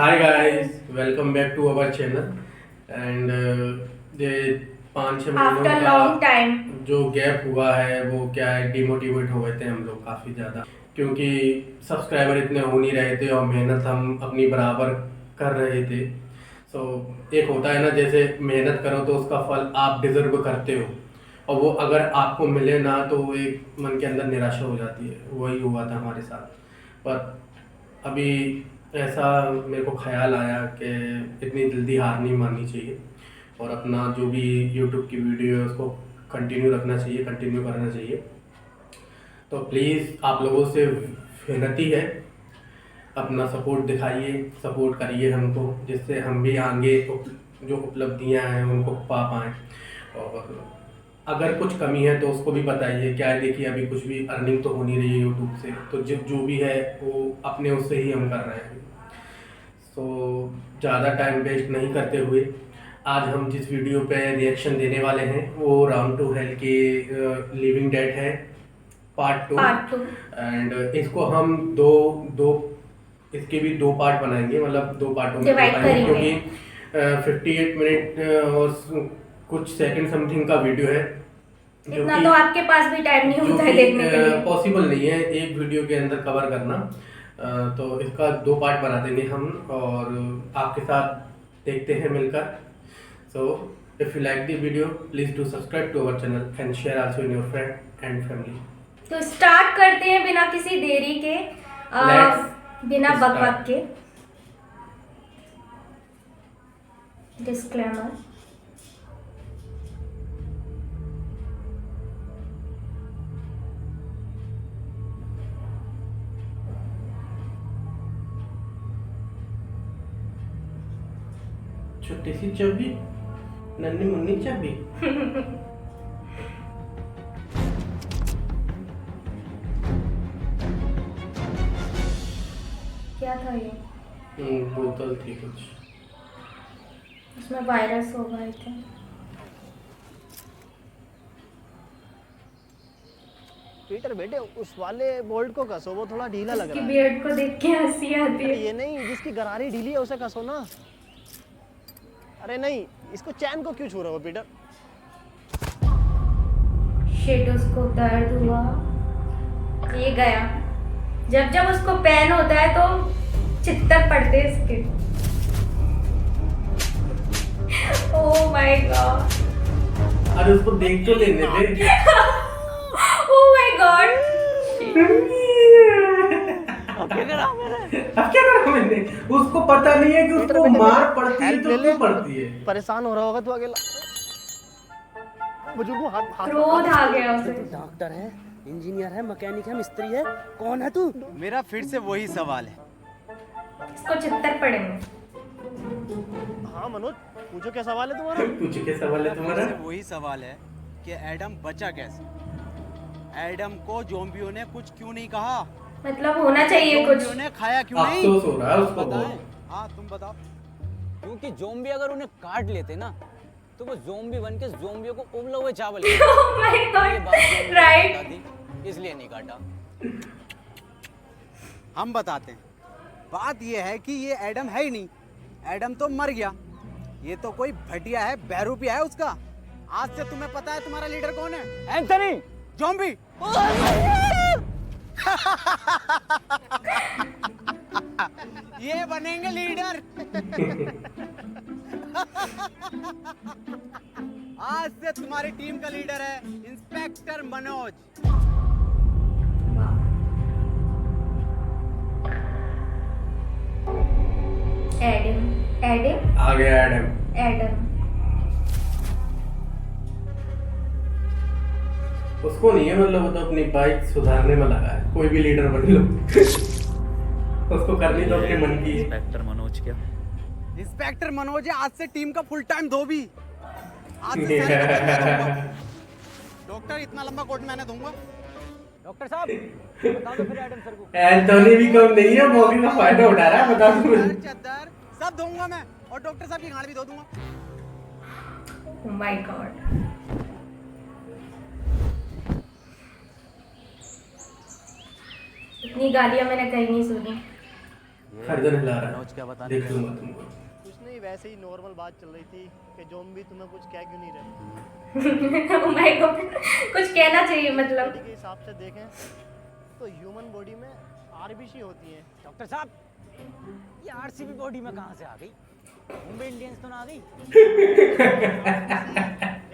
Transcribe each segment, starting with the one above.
Hi guys, welcome back to our channel and ये 5-6 महीनों after का लॉन्ग टाइम। जो गैप हुआ है वो क्या है, डिमोटिवेट हो गए थे हम लोग काफ़ी ज़्यादा, क्योंकि सब्सक्राइबर इतने हो नहीं रहे थे और मेहनत हम अपनी बराबर कर रहे थे। सो एक होता है ना, जैसे मेहनत करो तो उसका फल आप डिजर्व करते हो, और वो अगर आपको मिले ना तो वो एक मन के अंदर निराशा हो जाती है। वही हुआ था हमारे साथ। पर अभी ऐसा मेरे को ख्याल आया कि इतनी जल्दी हार नहीं माननी चाहिए और अपना जो भी यूट्यूब की वीडियो है उसको कंटिन्यू रखना चाहिए, कंटिन्यू करना चाहिए। तो प्लीज़ आप लोगों से विनती है, अपना सपोर्ट दिखाइए, सपोर्ट करिए हमको, जिससे हम भी आगे जो उपलब्धियां हैं उनको पा पाएँ। और अगर कुछ कमी है तो उसको भी बताइए। क्या है, देखिए अभी कुछ भी अर्निंग तो हो नहीं रही है यूट्यूब से, तो जो भी है वो अपने उससे ही हम कर रहे हैं। सो ज़्यादा टाइम वेस्ट नहीं करते हुए आज हम जिस वीडियो पे रिएक्शन देने वाले हैं वो राउंड टू हेल के लिविंग डेड है, पार्ट 2। पार्ट 2। एंड इसको हम दो दो इसके भी 2 पार्ट बनाएंगे, मतलब 2 पार्टों में डिवाइड दिखाएंगे, करेंगे। क्योंकि 58 मिनट और कुछ सेकंड समथिंग का वीडियो है, जो इतना कि तो आपके पास भी टाइम नहीं जो होता है कि देखने के लिए। पॉसिबल नहीं है एक वीडियो के अंदर कवर करना। तो इसका 2 पार्ट बना देंगे हम और आपके साथ देखते हैं मिलकर। So if you like the video, please do subscribe to our channel and share also in your friend and family. तो स्टार्ट करते हैं बिना किसी देरी के, बिना लेट्स बकवाद स्टार्ट। के। डिस्क्लेमर। छोटी सी चाबी, नन्ही मुन्नी चाबी। क्या था ये? बोतल थी कुछ। उसमें वायरस हो गए थे। पीटर बेटे उस वाले बोल्ट को कसो, वो थोड़ा ढीला लग इसकी रहा है। बियर्ड को देख के हंसी आती अरे है। ये नहीं, जिसकी गरारी ढीली है उसे कसो ना। अरे नहीं, इसको चैन को क्यों छू रहे हो पीटर? शिट, उसको दर्द हुआ। ये गया। जब जब उसको पेन होता है तो चित्तर पड़ते हैं इसके। Oh my God. अरे उसको देख तो लेने दे। Oh my God. अब क्या करा मैंने? अब क्या करा मैंने? उसको पता नहीं है कि पीटर उसको बेटे मार पड़ती है हेल्प तो ले ले। क्यों पड़ती है। परेशान हो रहा होगा तू अकेला। मुझे वो हाथ क्रोध आ गया उसे। डॉक्टर है, इंजीनियर है, मैकेनिक है, मिस्त्री है, कौन है तू? मेरा फिर से वही सवाल है। इसको चित्तर पड़ेंगे। हाँ मनोज, पूछो क्या सवाल है तुम्हारा? पूछ के सवाल है फिर तुम्हारा। से वही सवाल है कि एडम बचा कैसे? एडम को ज़ोंबियों ने कुछ क्यों नहीं कहा? मतलब होना चाहिए कुछ। ज़ोंबियों ने खाया क्यों नहीं? अफसोस हो रहा है उसको बताएं? बहुत। हाँ तुम बताओ। क्योंकि ज़ोंबी अगर उन्हें काट लेते ना तो वो ज़ोंबी बन के ज़ोंबियों को उबले हुए चावल Oh my ये God, बात ज़ोंबियों को right? बता दी, इसलिए नहीं काटा। हम बताते हैं। बात ये है कि ये एडम है ही नहीं। एडम तो मर गया। ये तो कोई भटिया है, बहरूपिया है उसका। आज से तुम्हें पता है तुम्हारा लीडर कौन है? Anthony, zombie. ये बनेंगे लीडर। आज से तुम्हारी टीम का लीडर है इंस्पेक्टर मनोज। एडम। एडम। आ गया एडम। एडम। उसको नहीं है, मतलब वो तो अपनी बाइक सुधारने में लगा है। कोई भी लीडर बन लो। उसको करनी तो अपने मन की है। इंस्पेक्टर मनोज क्या? इंस्पेक्टर मनोज है आज से टीम का फुल टाइम धोबी। आज से सारे को मैं दूंगा। डॉक्टर इतना लंबा कोट मैंने दूंगा। डॉक्टर साहब बता दो फिर एडम सर को। एंथोनी भी कम नहीं है, मौके का फायदा उठा रहा है, बता दूं। चद्दर सब धोऊंगा मैं, और डॉक्टर साहब की गाड़ भी धो दूंगा। Oh my God. इतनी गालियां मैंने कहीं नहीं सुनी। खरदन हिला रहा मनोज क्या है, बताने देख गया? लूंगा तुमको। कुछ नहीं, वैसे ही नॉर्मल बात चल रही थी कि ज़ॉम्बी तुम्हें कुछ कह क्यों नहीं रहे। Oh my God, कुछ कहना चाहिए मतलब। बॉडी के हिसाब से देखें तो ह्यूमन बॉडी में आरबीसी होती है। डॉक्टर साहब, ये आरसीबी बॉडी में कहाँ से आ गई? मुंबई इंडियंस तो ना आ गई?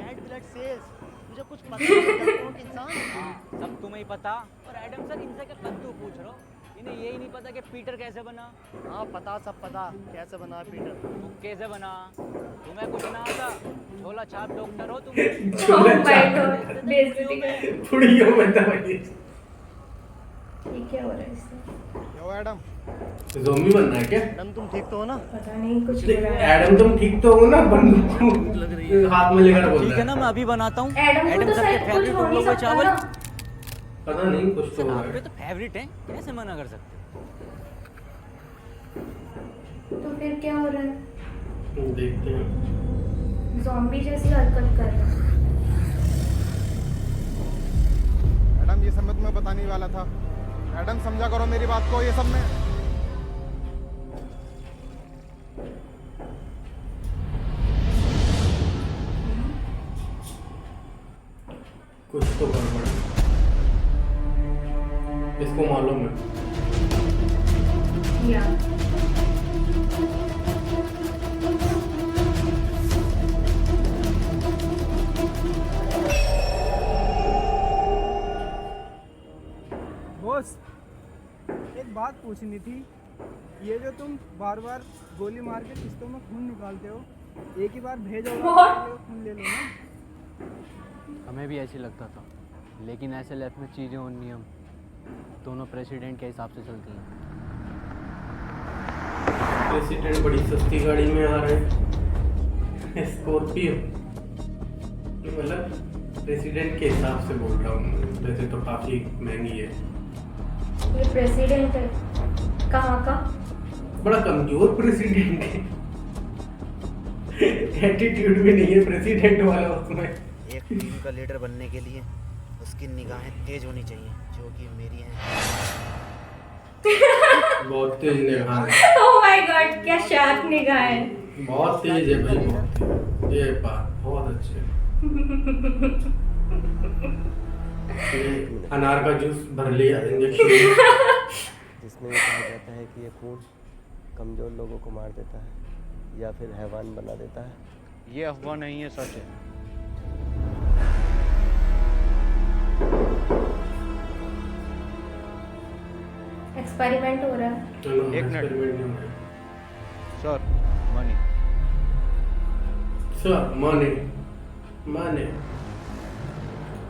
रेड ब्लड सेल्स, मुझे कुछ पता नहीं है कौन इंसान। हाँ, सब तुम्हें ही पता। और एडम सर, इनसे क्या कद्दू पूछ रहे हो? इन्हें यही नहीं पता कि पीटर कैसे बना। हाँ पता, सब पता कैसे बना पीटर। तू कैसे बना? तुम्हें कुछ ना आता, झोला छाप डॉक्टर हो तुम। Oh my God, बेइज्जती कर। पुड़ियों में दवाई। ये क्या हो रहा है इससे? यो एडम, ज़ॉम्बी बनना है क्या? एडम तुम ठीक तो हो ना? पता नहीं कुछ हो रहा है। एडम तुम ठीक तो हो ना? बंदूक हाथ में लेकर बोल ठीक रहा है ना, मैं अभी बनाता हूँ। एडम को तो सर के शायद कुछ फेवरेट हो उन नहीं लोगों के सकता चावल। ना। पता नहीं, कुछ तो हो रहा आपके है। तो फेवरेट है, कैसे मना कर सकते? तो फिर क्या हो रहा है? देखते हैं। ज़ॉम्बी जैसी हरकत कर रहा है। मैडम ये सब मैं तुम्हें बताने ही वाला था। मैडम समझा करो मेरी बात को, ये सब में कुछ तो गड़बड़ है। इसको मालूम है। या बॉस, एक बात पूछनी थी। ये जो तुम बार बार गोली मार के किस्तों में खून निकालते हो, एक ही बार भेजो खून ले लो ना। हमें भी ऐसे लगता था, लेकिन ऐसे लाइफ में चीज़ें और नियम दोनों प्रेसिडेंट के हिसाब से चलती हैं। प्रेसिडेंट बड़ी सस्ती गाड़ी में आ रहे हैं, स्कॉर्पियो। ये मतलब प्रेसिडेंट के हिसाब से बोल रहा हूँ, वैसे तो काफ़ी महंगी है। ये प्रेसिडेंट है कहाँ का? बड़ा कमजोर प्रेसिडेंट है, एटीट्यूड भी नहीं है प्रेसिडेंट वाला उसमें। एक टीम का लीडर बनने के लिए उसकी निगाहें तेज होनी चाहिए, जो कि मेरी हैं। बहुत तेज निगाह है, Oh my God, क्या शार्प निगाह है। बहुत तेज है भाई, बहुत तेज। ये बात बहुत अच्छी है। ये अनार का जूस भर लिया इंजेक्शन। जिसमें ये कहा जाता है कि ये खून कमज़ोर लोगों को मार देता है या फिर हैवान बना देता है। ये अफवाह नहीं है, सच है। एक्सपेरिमेंट हो रहा है। चलो एक मिनट। experiment नहीं है। Sir money. सर माने माने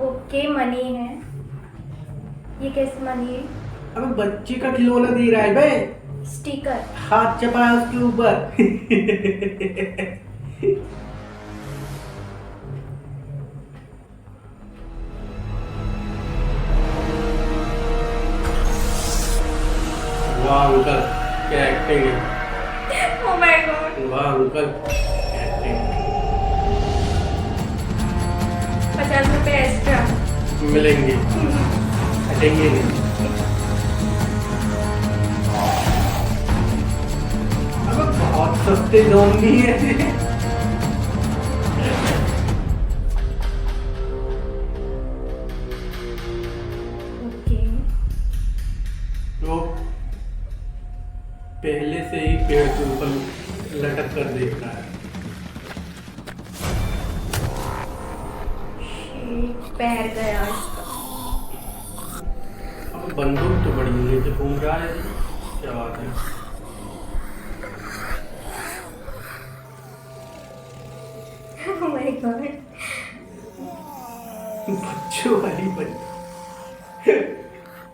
ओके मनी है। ये कैसे मनी है? अबे बच्चे का खिलौना दे रहा है बे, स्टिकर। हाथ चपाया उसके ऊपर। वाह अंकल, क्या एक्टिंग है। Oh my God, वाह अंकल, एक्टिंग। 50 रुपए एक्स्ट्रा मिलेंगे, हटेंगे नहीं। अब बहुत सस्ते ज़ॉम्बी है। ओके। तो पहले से ही पेड़ के ऊपर लटक कर देख रहा है। पैर गया इसका। अब बंदूक तो बड़ी लेके घूम रहा है, क्या बात है। Oh my God, बच्चों वाली बंदूक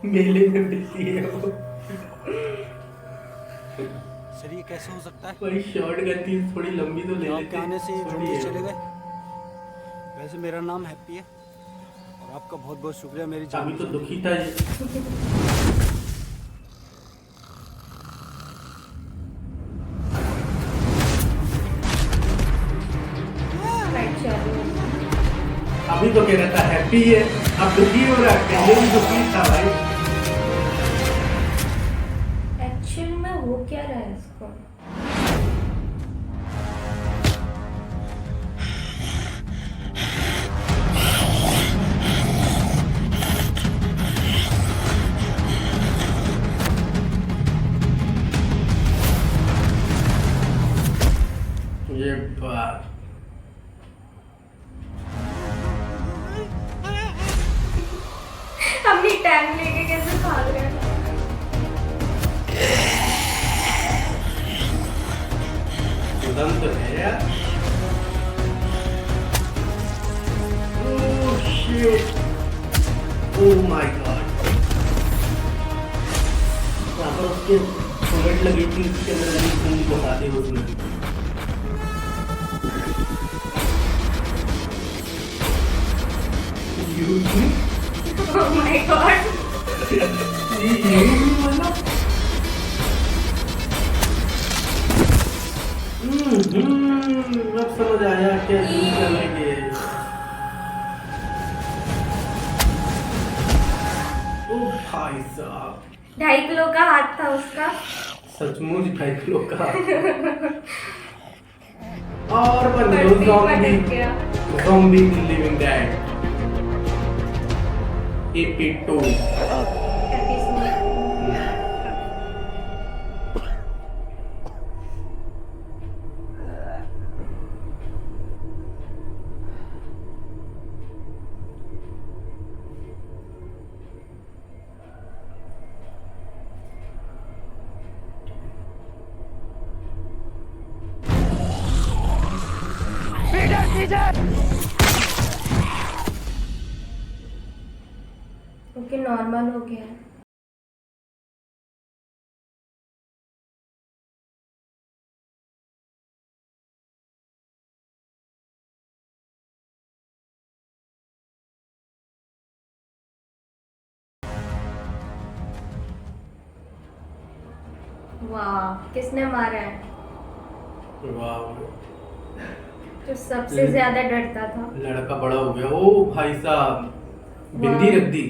मेले में मिलती है वो। सर ये कैसे हो सकता है? कोई शॉर्ट गन थी, थोड़ी लंबी तो ले लेते। आपके आने से छोटी ज़ॉम्बी है। चले गए। वैसे मेरा नाम हैप्पी है और आपका बहुत बहुत शुक्रिया मेरी जान अभी तो दुखी था ये। लाइट चालू है। अभी तो कह रहा था हैप्पी है, अब दुखी हो रहा है। पहले भी दुखी था भाई। एक्चुअल में हो टैंक लेके कैसे भाग रहे हैं? दम तो है यार। Oh shit, oh my God. यहाँ पर उसके बुलेट लगी थी, उसके अंदर लगी थी, बता दे उसने। Oh my God! अब समझ आया क्या यूज करने के। ओ भाई साहब, 2.5 किलो का हाथ था उसका। सचमुच 2.5 किलो का। और बंदे पटक गया। Zombie living dead EP2। Okay, normal हो गया है। वाह, किसने मारा है? वाह, जो सबसे ज्यादा डरता था। लड़का बड़ा हो गया। ओ भाई साहब, बिंदी रख दी।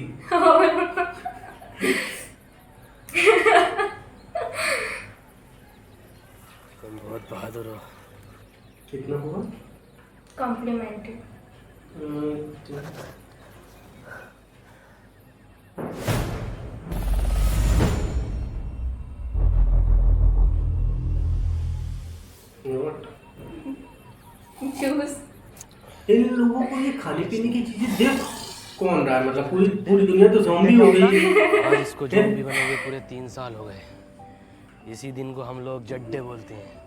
तुम बहुत बहादुर हो। कितना हुआ? कॉम्प्लीमेंट्री। जूस। इन लोगों को ये खाने पीने की चीजें दे कौन रहा है? मतलब पूरी पूरी दुनिया तो ज़ॉम्बी हो गई। आज इसको ज़ॉम्बी बने हुए पूरे 3 साल हो गए। इसी दिन को हम लोग जड्डे बोलते हैं।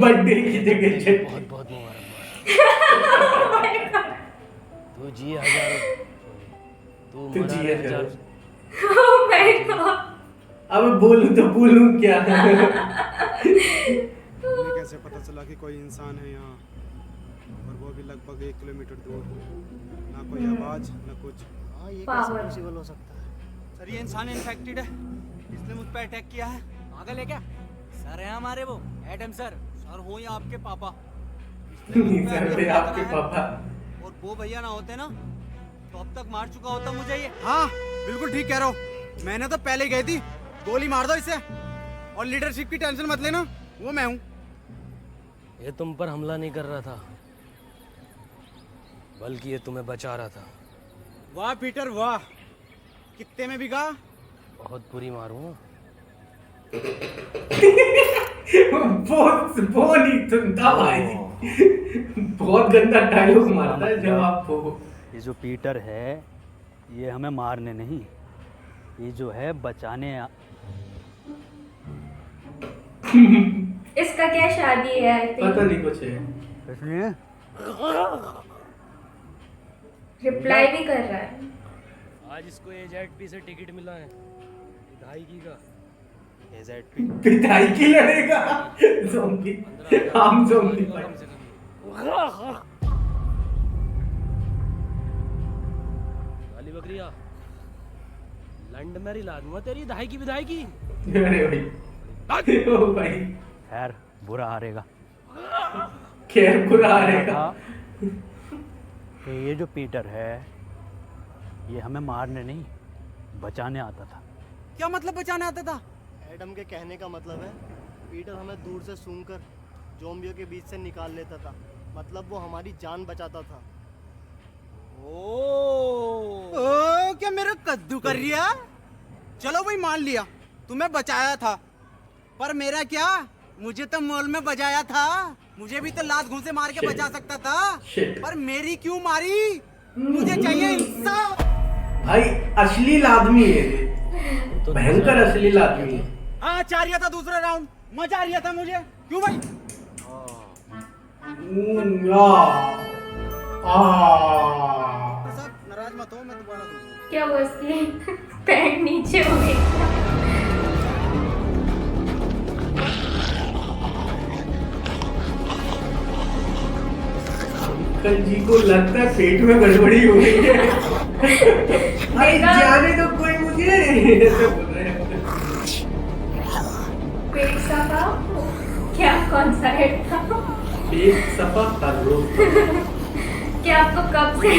बर्थडे की जगह जड्डे। बहुत बहुत मुबारक। तू जी हजारों, तू जी हजारों। Oh my God! अब बोलूं तो बोलूं क्या? हमें कैसे पता चला कि कोई इंसान है यहाँ, और वो भी लगभग 1 किलोमीटर दूर। ना कोई आवाज, ना कुछ। हाँ, ये Power. कैसे पॉसिबल हो सकता है? सर ये इंसान इन्फेक्टेड है, इसने मुझ पे अटैक किया है। पागल है क्या? सर है हमारे वो एडम सर। सर हो या आपके पापा। सर थे आपके पापा। और वो भैया ना होते ना तो अब तक मार चुका होता मुझे ये। हाँ बिल्कुल ठीक कह रहा हो। मैंने तो पहले गई थी, गोली मार दो इसे। और लीडरशिप की टेंशन मत लेना, वो मैं हूँ। ये तुम पर हमला नहीं कर रहा था, बल्कि ये तुम्हें बचा रहा था। वाह पीटर वाह, कितने में बिका? बहुत बुरी मारूं। वो नहीं सुनता भाई। बहुत गंदा डायलॉग मारता है जब आपको। ये जो पीटर है ये हमें मारने नहीं, ये जो है बचाने। इसका क्या शादी है? I think. पता नहीं कुछ है। इसलिए रिप्लाई भी कर रहा है। आज इसको एजेडपी से टिकट मिला है, विधायकी का। एजेडपी विधायकी लड़ेगा ज़ॉम्बी, हम ज़ॉम्बी कम से कम। काली बकरिया, लंड में रिला दूंगा तेरी विधायकी विधायकी। अरे भाई, ओ भाई, खैर बुरा हारेगा। खैर बुरा हारेगा। कि ये जो पीटर है ये हमें मारने नहीं बचाने आता था। क्या मतलब बचाने आता था? एडम के कहने का मतलब है पीटर हमें दूर से सूंघकर ज़ॉम्बियों के बीच से निकाल लेता था, मतलब वो हमारी जान बचाता था। ओ क्या मेरा कद्दू कर रिया? चलो भाई मान लिया तुम्हें बचाया था, पर मेरा क्या, मुझे तो मॉल में बजाया था। मुझे भी तो लात घूंसे मार के बचा सकता था, पर मेरी क्यों मारी? मुझे चाहिए इंसाफ। भाई अश्लील आदमी है ये, भयंकर अश्लील आदमी है। हाँ चाह रहा था दूसरा राउंड, मजा आ रहा था मुझे, क्यों भाई? साहब नाराज मत हो, मैं दोबारा दूंगा। क्या वो इसकी पैंट नीचे हो गई? अंकल जी को लगता है पेट में गड़बड़ी हो गई है। अरे जाने दो कोई मुझे, ऐसे बोल रहे हैं। पेट सफा क्या, कौन सा हेड था? पेट सफा कर लो। क्या आपको कब से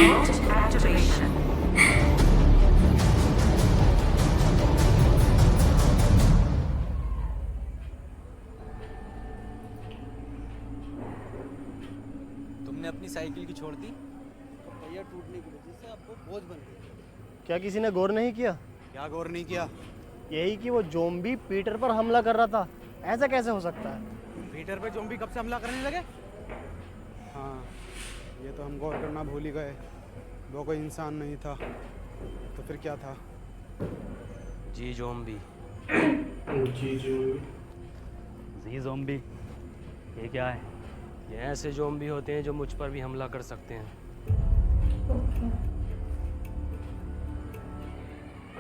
तुमने अपनी साइकिल की छोड़ दी? पहिया टूटने की वजह से अब वो बोझ बन गई। क्या किसी ने गौर नहीं किया? क्या गौर नहीं किया? यही कि वो ज़ॉम्बी पीटर पर हमला कर रहा था, ऐसा कैसे हो सकता है? पीटर पे ज़ॉम्बी कब से हमला करने लगे? हाँ, ये तो हम गौर करना भूल ही गए। वो कोई इंसान नहीं था, तो फिर क्या था? जी ज़ॉम्बी। जी ज़ॉम्बी, ये क्या है? ये ऐसे ज़ॉम्बी होते हैं जो मुझ पर भी हमला कर सकते हैं।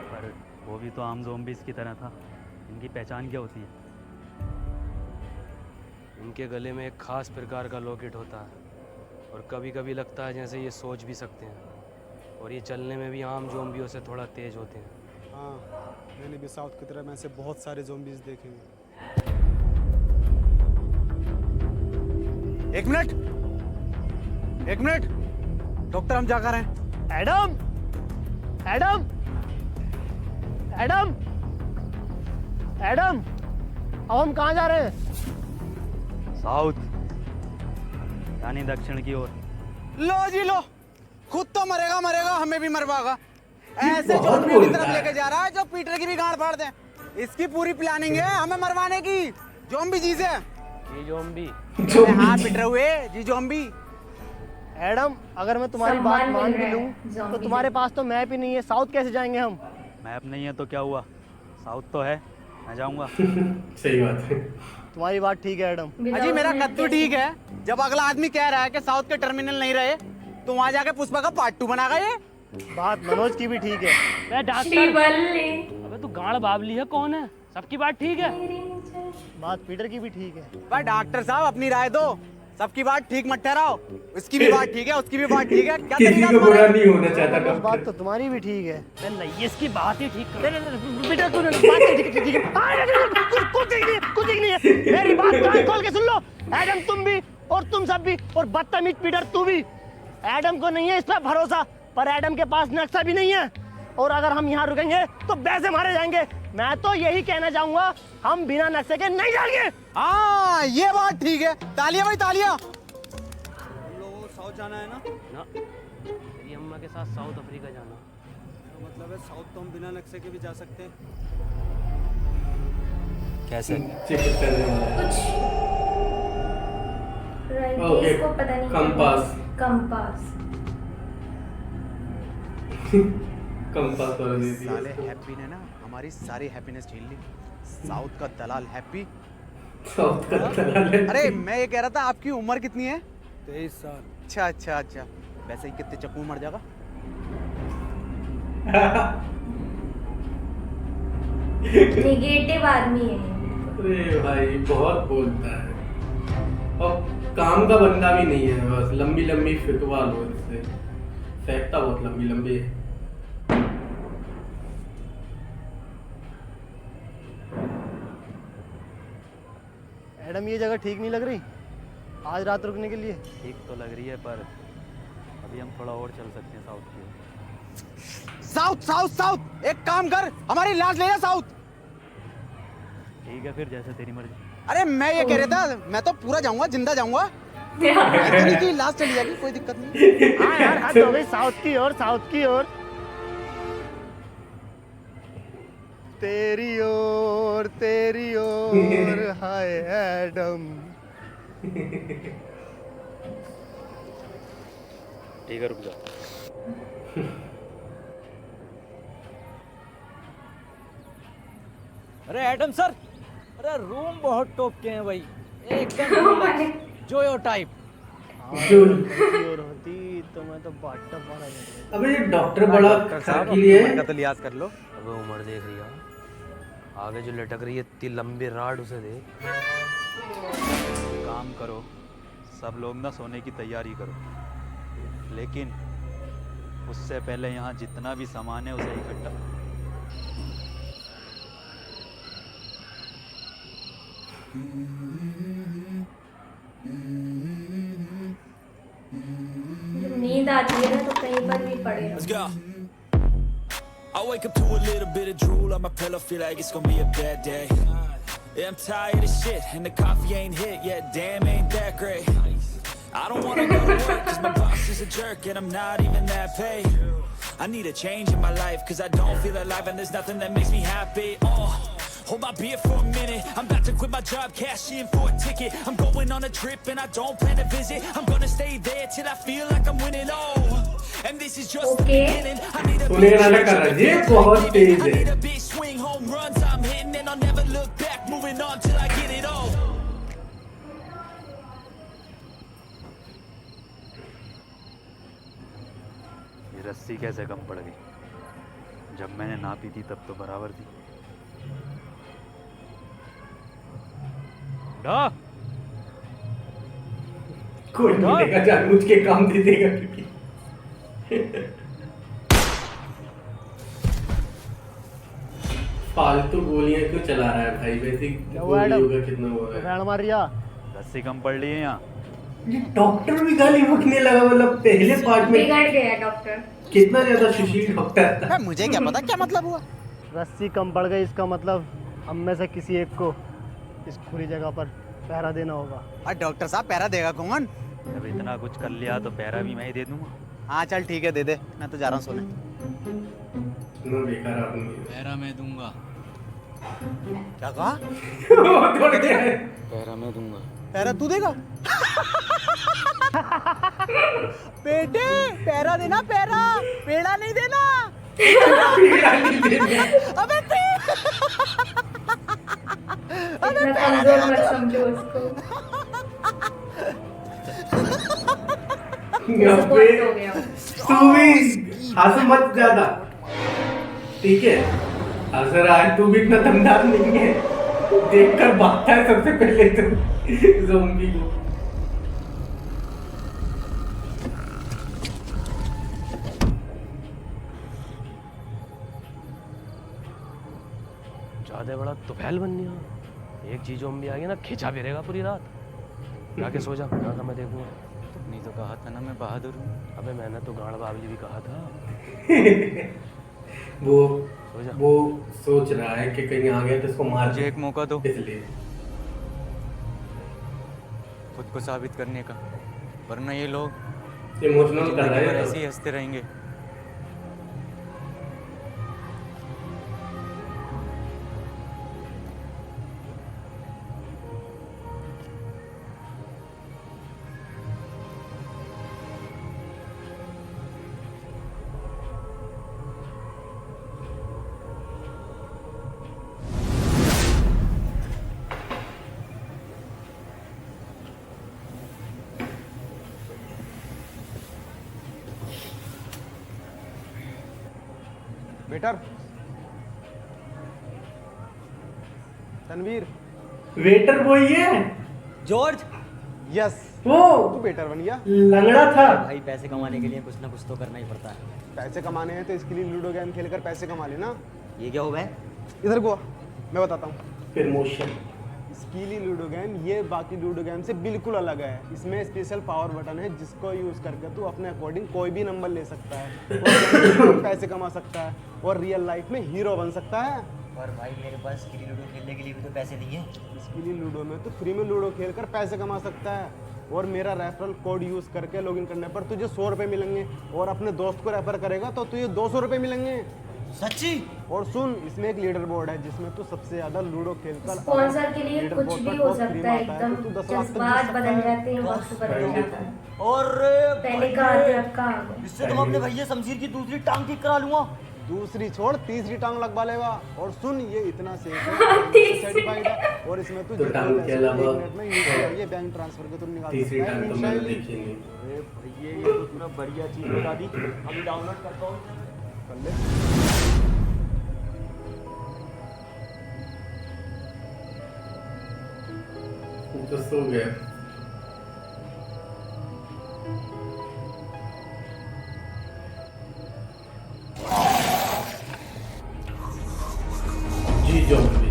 पर वो भी तो आम ज़ॉम्बीज़ की तरह था। इनकी पहचान क्या होती है? इनके गले में एक खास प्रकार का लॉकेट होता है और कभी कभी लगता है जैसे ये सोच भी सकते हैं, और ये चलने में भी आम ज़ॉम्बियों से थोड़ा तेज होते हैं। हाँ, मैंने भी साउथ की तरह में से बहुत सारे ज़ॉम्बीज़ देखे हैं। एक मिनट, डॉक्टर हम जा कर हैं। एडम, एडम, एडम, एडम, अब हम कहाँ जा रहे हैं? साउथ, यानी दक्षिण की ओर। लो जी लो, खुद तो मरेगा, हमें भी मरवाएगा। ऐसे बहुत ज़ॉम्बी की बोलता तरफ है। लेके जा रहा है जो पीटर की भी गांड फाड़ दे। इसकी पूरी प्लानिंग है हमें मरवाने की, ज़ॉम्बी जी से। जी ज़ॉम्बी। हाँ पिट रहे हुए जी ज़ॉम्बी। एडम, अगर मैं तुम्हारी सम्मान बात मान मिल भी रहा है लूँ तो ज़ॉम्बी तुम्हारे पास तो मैप ही नहीं है, साउथ कैसे जाएंगे हम? मैप नहीं है तो क्या हुआ? साउथ तो है, मैं जाऊंगा। सही बात है। तुम्हारी बात ठीक है एडम। अजी मेरा कद्दू ठीक है, जब अगला आदमी कह रहा है कि साउथ के टर्मिनल नहीं रहे तो वहाँ जाके पुष्पा का पार्ट 2 बनागा ये। बात मनोज की भी ठीक है। श्रीवल्ली। अबे तू गांड बाबली है, कौन है? सबकी बात ठीक है। बात पीटर की भी ठीक है। भाई डॉक्टर साहब अपनी राय दो, सबकी बात ठीक मत ठहराओ। इसकी भी बात ठीक है, उसकी भी बात ठीक है। क्या किसी तरीका को तुम्हारा? बुरा नहीं होना चाहता मनोज, बात डॉक्टर। तो तुम्हारी भी ठीक है। नहीं, इसकी बात ही ठीक कर। पीटर तूने बात ठीक है, ठीक है। कुछ नहीं है। मेरी बात कान खोल के सुन लो। एडम तुम भी और तुम सब भी, और बदतमीज पीटर तू भी। एडम को नहीं है इस पर भरोसा, पर एडम के पास नक्शा भी नहीं है, और अगर हम यहाँ रुकेंगे तो वैसे मारे जाएंगे। मैं तो यही कहना चाहूंगा, हम बिना नक्शे के नहीं जाएंगे। हाँ ये बात ठीक है। तालियां भाई तालियां। हम लोगों को साउथ जाना है ना? ना, मेरी अम्मा के साथ साउथ अफ्रीका जाना। तो मतलब है साउथ तो हम बिना नक्शे के भी जा सकते हैं। कैसे? चेक करने वाला है। कुछ ओके, इसको पता नहीं। कंपास। कंपास। कंपास वाला दे दिया। साले हैप्पी ने ना हमारी सारी हैप्पीनेस छीन ली। साउथ का दलाल हैप्पी। साउथ का दलाल है। अरे मैं ये कह रहा था आपकी उम्र कितनी है? 23 साल। अच्छा। वैसे ही कितने चक्कू मर जाएगा? नेगेटिव आदमी है। अरे भाई बहुत बोलता है, और काम का बंदा भी नहीं है। बस लंबी लंबी फितवा लो इससे, फेंकता बहुत लंबी लंबी है। एडम, ये जगह ठीक नहीं लग रही आज रात रुकने के लिए। ठीक तो लग रही है, पर अभी हम थोड़ा और चल सकते हैं साउथ की ओर। साउथ एक काम कर, हमारी लाश ले जा साउथ। ठीक है, फिर जैसे तेरी मर्जी। अरे मैं ये कह रहा था, मैं तो पूरा जाऊंगा, जिंदा जाऊंगा। एंथोनी की लाश चली जाएगी, कोई दिक्कत नहीं। हाँ यार, हद हो गई। साउथ की ओर, साउथ की ओर। तेरी ओर हाय एडम। ठीक है, रुक जाओ। अरे एडम सर, अरे रूम बहुत टॉप के हैं भाई, एकदम जो योर टाइप। होती तो मैं तो बाटअप वाला नहीं। अबे ये डॉक्टर बड़ा खर्चीली है। का तो लिहाज कर लो। अबे उम्र देख रही है, आगे जो लटक रही है इतनी लंबी राड, उसे देख। काम करो, सब लोग ना सोने की तैयारी करो, लेकिन उससे पहले यहाँ जितना भी सामान है उसे इकट्ठा। नींद आती है ना तो कहीं पर भी पड़े रहो। I wake up to a little bit of drool on my pillow, feel like it's gonna be a bad day. Yeah, I'm tired of shit, and the coffee ain't hit yet, damn ain't that great. I don't wanna go to work, cause my boss is a jerk, and I'm not even that paid. I need a change in my life, cause I don't feel alive, and there's nothing that makes me happy. Hold my beer for a minute, I'm about to quit my job, cash in for a ticket. I'm going on a trip and I don't plan to visit. I'm gonna stay there till I feel like I'm winning, and this is just the beginning. I need a big swing, home runs I'm hitting, and I'll never look back, moving on till I get it all. ये रस्सी कैसे कम पड़ गई? जब मैंने नापी थी तब तो बराबर थी। कोई मिलेगा जानबूझ के काम दे देगा क्योंकि फालतू गोलियां क्यों चला रहा है भाई? वैसे गोलियों का कितना हुआ है? मार रिया, रस्सी कम पड़ रही है यहाँ। ये डॉक्टर भी गाली बकने लगा, मतलब पहले पार्ट में बिगड़ गया डॉक्टर। कितना ज्यादा सुशील डॉक्टर था। मुझे क्या पता क्या मतलब हुआ। रस्सी कम पड़ गई, इसका मतलब हम में से किसी एक को इस खुली जगह पर पहरा देना होगा। और डॉक्टर साहब पहरा देगा कौन? जब इतना कुछ कर लिया तो पहरा भी मैं ही दे दूंगा। हाँ चल ठीक है, दे दे, मैं तो जा रहा हूँ सोने। बेकार आदमी है। पहरा मैं दूंगा। क्या कहा? पहरा मैं दूंगा। पहरा तू देगा? बेटे पहरा देना, पहरा, पेड़ा नहीं देना। अबे इतना कमजोर मत समझो उसको। तू भी हंस मत ज्यादा, ठीक है? हंस रहा है तू भी, इतना दमदार नहीं है। देखकर भागता है सबसे पहले तो ज़ॉम्बी को। ज्यादा बड़ा तुफैल बन गया। एक चीज ज़ॉम्बी आ गया ना, खींचा फिरेगा पूरी रात। जाके सो जा, यहाँ का मैं देखूंगा। तुमने तो कहा था ना मैं बहादुर हूँ। अबे मैंने तो गाड़ बावली भी कहा था। वो सोच रहा है कि कहीं आ गया तो इसको मार। मुझे एक मौका दो, इसलिए खुद को साबित करने का, वरना ये लोग इमोशनल कर रहे हैं, ऐसे ही हंसते रहेंगे। वेटर, तनवीर। वेटर वही है जॉर्ज। यस, वो तू वेटर बन गया। लंगड़ा था भाई, पैसे कमाने के लिए कुछ ना कुछ तो करना ही पड़ता है। पैसे कमाने हैं तो इसके लिए लूडो गेम खेलकर पैसे कमा लेना। ये क्या हुआ है? इधर को आ, मैं बताता हूँ। प्रमोशन। स्कीली लूडो गेम ये बाकी लूडो गेम से बिल्कुल अलग है। इसमें स्पेशल पावर बटन है जिसको यूज़ करके तू अपने अकॉर्डिंग कोई भी नंबर ले सकता है और पैसे कमा सकता है और रियल लाइफ में हीरो बन सकता है। पर भाई मेरे पास स्कीली लूडो खेलने के लिए भी तो पैसे नहीं है। स्कीली लूडो में तो फ्री में लूडो खेल कर पैसे कमा सकता है और मेरा रेफरल कोड यूज़ करके लॉगिन करने पर तुझे 100 रुपये मिलेंगे और अपने दोस्त को रेफर करेगा तो तुझे 200 रुपये मिलेंगे। सच्ची? और सुन, इसमें एक लीडर बोर्ड है जिसमें तू सबसे ज्यादा लूडो खेलकर स्पॉन्सर के लिए कुछ भी हो सकता है, एकदम जज्बात बदल जाते हैं, वक्त बदल जाता है। और पहले का अदरक का इससे तुम अपने भैया शमशीर की दूसरी टांग ठीक करा लूंगा। दूसरी छोड़ तीसरी टांग लगवा लेगा। और सुन, ये इतना सेफ है, सर्टिफाइड है, और इसमें तू तो टांग के अलावा एक मिनट में ये बैंक ट्रांसफर के तू निकाल तीसरी सकता है टांग तो मैंने इंशाल्लाह। देखी नहीं। अरे भैया ये तो पूरा बढ़िया चीज बता दी, अभी डाउनलोड करता हूँ। कर ले। वो तो सो गया। जी जॉम्बी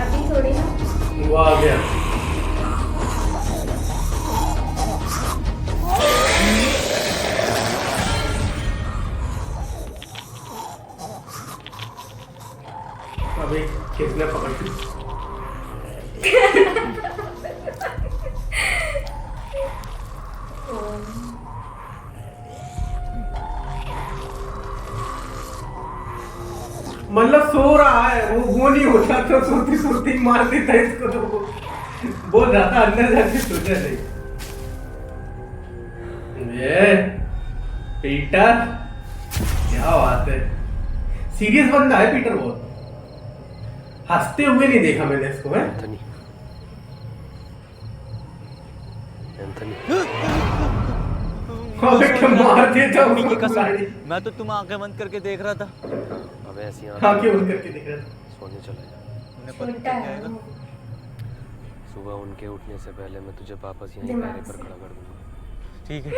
अभी थोड़ी ना वो आ गया। अभी किसने पकड़ ली? मतलब सो रहा है वो नहीं होता तो सोती सोती मार देता है इसको। तो वो बोल रहा था अंदर जाके सो जा नहीं। ये पीटर क्या बात है, सीरियस बंदा है पीटर बहुत। हंसते हुए नहीं देखा मैंने इसको। है एंथनी, एंथनी अबे क्या मार देता मम्मी की उसको कसम, गाड़ी। मैं तो तुम आंखें बंद करके देख रहा था। अब ऐसी आंखें बंद करके देख रहा था। सोने चला जा। उन्हें पता छोटा चल है जाएगा। वो। सुबह उनके उठने से पहले मैं तुझे वापस यहीं दिमाग पैरे पर से। खड़ा कर दूंगा। ठीक है।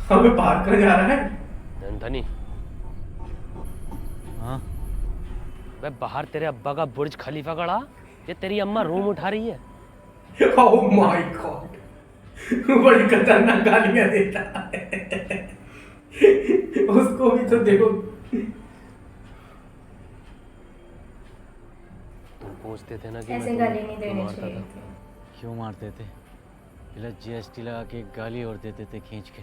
हमें बाहर कहाँ जा रहा है? एंथनी, हाँ वे बाहर तेरे अब्बा का बुर्ज खलीफा खड़ा, ये तेरी अम्मा रूम उठा रही है। ओह माय गॉड, बड़ी खतरनाक गालियां देता है। उसको भी तो देखो। तुम पूछते थे ना कि ऐसे मैं गाली तुम्हें नहीं देनी मारता चाहिए था। थी। क्यों मारते थे? पहले जीएसटी लगा के एक गाली और देते थे खींच के।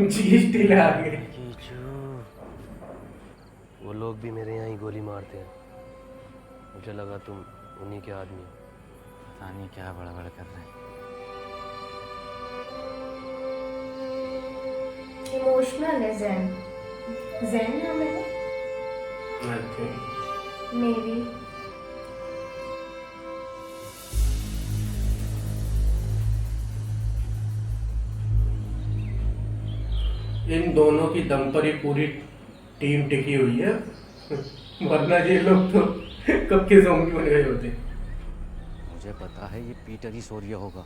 जीएसटी लगा के। कीचू, वो लोग भी मेरे यहाँ ही गोली मारते हैं। मुझे लगा तुम उन्हीं के आदमी हो। पता नहीं क्या बड़बड़ कर रहे हैं। इमोशनल है जैन। जैन नाम है मे बी। इन दोनों की दम पर ही पूरी टीम टिकी हुई है, वरना ये लोग तो कब के ज़ॉम्बी बन गए होते। मुझे पता है ये पीटर ही सो रिया होगा,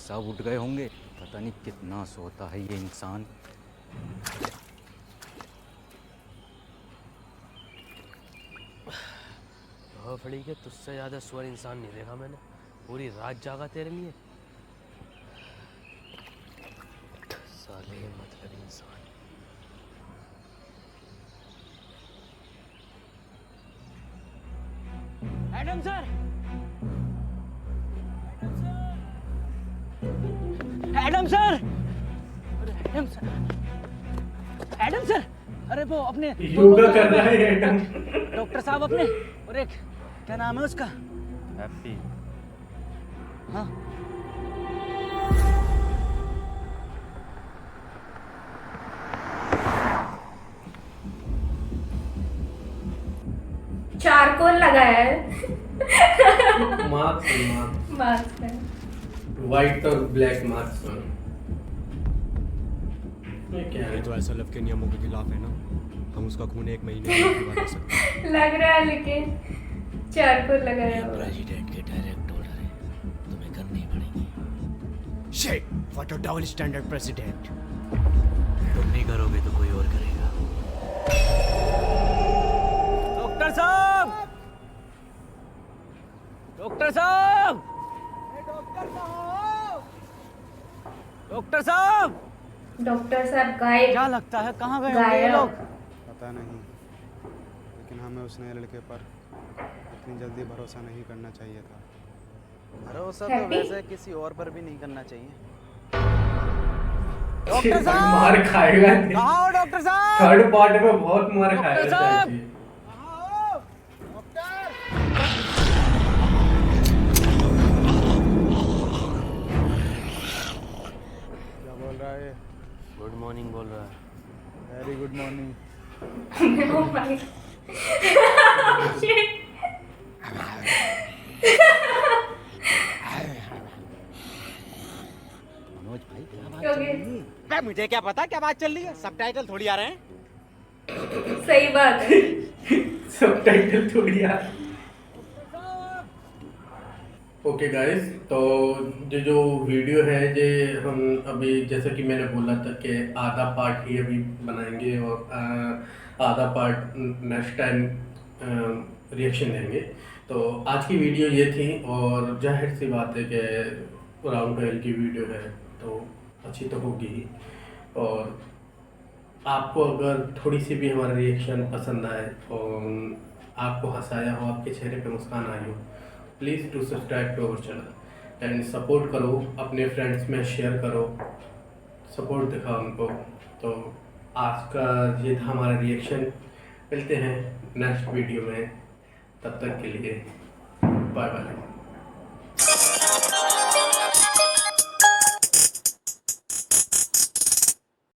सब उठ गए होंगे। पता नहीं कितना सोता है ये इंसान। फड़ी के तुझसे ज़्यादा स्वर इंसान नहीं देखा मैंने। पूरी रात जागा तेरे लिए। साले मतलब इंसान। Adam sir, Adam sir, Adam sir, Adam sir, अरे वो अपने योगा कर रहा है एडम। डॉक्टर साहब अपने, और एक क्या नाम है उसका? हैप्पी। हाँ चारकोल लगाया है। मार्क्स मास्क है। व्हाइट और ब्लैक मार्क्स। ये क्या है? ये तो एसएलएफ के नियमों के खिलाफ है ना, हम उसका खून 1 महीने में नहीं कर सकते। लग रहा है लेकिन चारकोल लगाया हुआ है। प्रेसिडेंट के डायरेक्ट ऑर्डर है, तुम्हें करनी पड़ेगी। Shit, what a double standard president. तुम नहीं करोगे तो कोई और करेगा। डॉक्टर साहब, डॉक्टर साहब, डॉक्टर साहब, डॉक्टर साहब गायब। क्या लगता है कहाँ गए होंगे ये गायब। लोग? पता नहीं, लेकिन हमें उस नए लड़के पर इतनी जल्दी भरोसा नहीं करना चाहिए था। भरोसा तो हैप्पी? वैसे किसी और पर भी नहीं करना चाहिए। डॉक्टर साहब, मार खाएगा। कहाँ हो डॉक्टर साहब? थर्ड पार्ट में बहुत मार डॉक्टर खाएगा साहब! शायद ये। क्या बोल रहा है? गुड मॉर्निंग बोल रहा है। Very good morning. Oh my shit. Manoj भाई क्या बात Okay. चल रही है? अबे मुझे क्या पता क्या बात चल रही है, सबटाइटल थोड़ी आ रहे हैं। सही बात है। सबटाइटल थोड़ी यार। ओके गाइस, तो जो वीडियो है ये हम अभी जैसे कि मैंने बोला था कि आधा पार्ट ही अभी बनाएंगे और आधा पार्ट नेक्स्ट टाइम रिएक्शन देंगे। तो आज की वीडियो ये थी और जाहिर सी बात है कि राउंड टेल की वीडियो है तो अच्छी तो होगी ही। और आपको अगर थोड़ी सी भी हमारा रिएक्शन पसंद आए और आपको हंसाया हो, आपके चेहरे पे मुस्कान आई हो, please to subscribe to our channel and support करो, अपने फ्रेंड्स में शेयर करो, सपोर्ट दिखाओ उनको। तो आज का ये था हमारा रिएक्शन। मिलते हैं नेक्स्ट वीडियो में, तब तक के लिए बाय बाय।